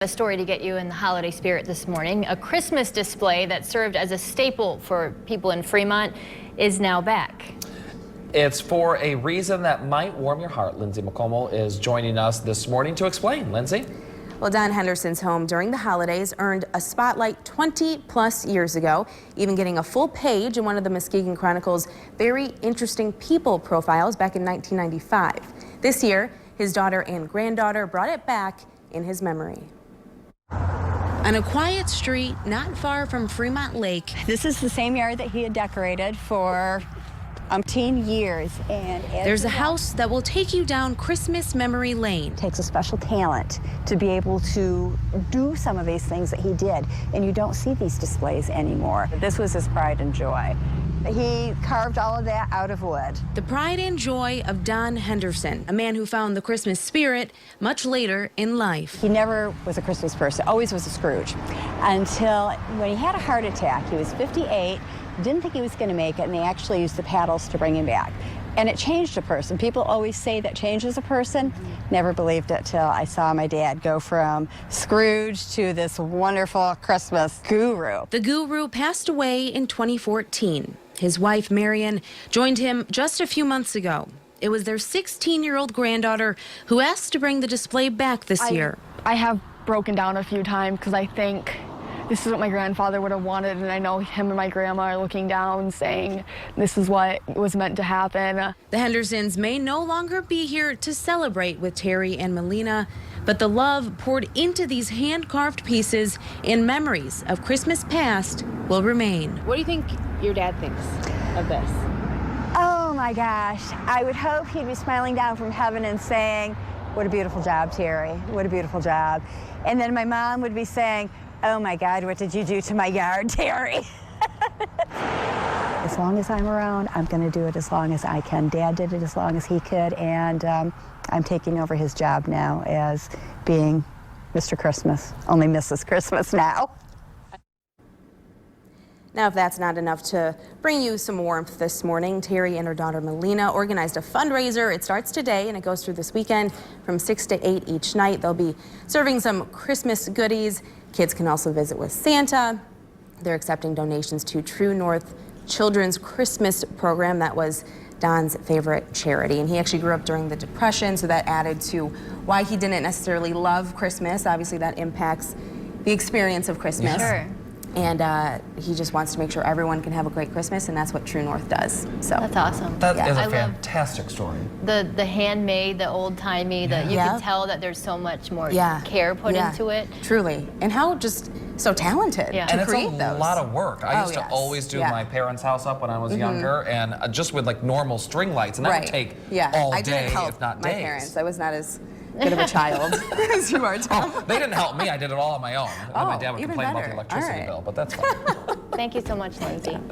A story to get you in the holiday spirit this morning. A Christmas display that served as a staple for people in Fremont is now back. It's for a reason that might warm your heart. Lindsay McComo is joining us this morning to explain. Lindsay? Well, Don Henderson's home during the holidays earned a spotlight 20+ years ago, even getting a full page in one of the Muskegon Chronicle's very interesting people profiles back in 1995. This year, his daughter and granddaughter brought it back in his memory. On a quiet street not far from Fremont Lake. This is the same yard that he had decorated for umpteen years. And there's a house that will take you down Christmas memory lane. It takes a special talent to be able to do some of these things that he did. And you don't see these displays anymore. This was his pride and joy. He carved all of that out of wood. The pride and joy of Don Henderson, a man who found the Christmas spirit much later in life. He never was a Christmas person, always was a Scrooge. Until when he had a heart attack, he was 58, didn't think he was going to make it, and they actually used the paddles to bring him back. And it changed a person. People always say that changes a person. Never believed it till I saw my dad go from Scrooge to this wonderful Christmas guru. The guru passed away in 2014. His wife, Marion, joined him just a few months ago. It was their 16-year-old granddaughter who asked to bring the display back this year. I have broken down a few times because I think this is what my grandfather would have wanted, and I know him and my grandma are looking down saying this is what was meant to happen. The Hendersons may no longer be here to celebrate with Terry and Melina, but the love poured into these hand-carved pieces and memories of Christmas past will remain. What do you think your dad thinks of this? Oh my gosh, I would hope he'd be smiling down from heaven and saying, what a beautiful job, Terry, what a beautiful job. And then my mom would be saying, oh my God, what did you do to my yard, Terry? As long as I'm around, I'm going to do it as long as I can. Dad did it as long as he could, and I'm taking over his job now as being Mr. Christmas, only Mrs. Christmas now. Now, if that's not enough to bring you some warmth this morning, Terry and her daughter Melina organized a fundraiser. It starts today and it goes through this weekend from 6 to 8 each night. They'll be serving some Christmas goodies. Kids can also visit with Santa. They're accepting donations to True North Children's Christmas program. That was Don's favorite charity, and he actually grew up during the Depression, so that added to why he didn't necessarily love Christmas. Obviously, that impacts the experience of Christmas. Sure. And he just wants to make sure everyone can have a great Christmas, and that's what True North does. So That's awesome. That is I a love fantastic story. the handmade, the old-timey, that you can tell that there's so much more care put into it. Truly. And how just so talented Yeah. to And it's create a those. lot of work. I used to yes. always do Yeah. my parents' house up when I was younger, and just with like normal string lights, and that would take all I day, didn't help if not my days. parents. I was not as good of a child as you are, Tom. They didn't help me. I did it all on my own. And then my dad would even complain about better. the electricity All right. bill, but that's fine. Thank you so much, Lindsay.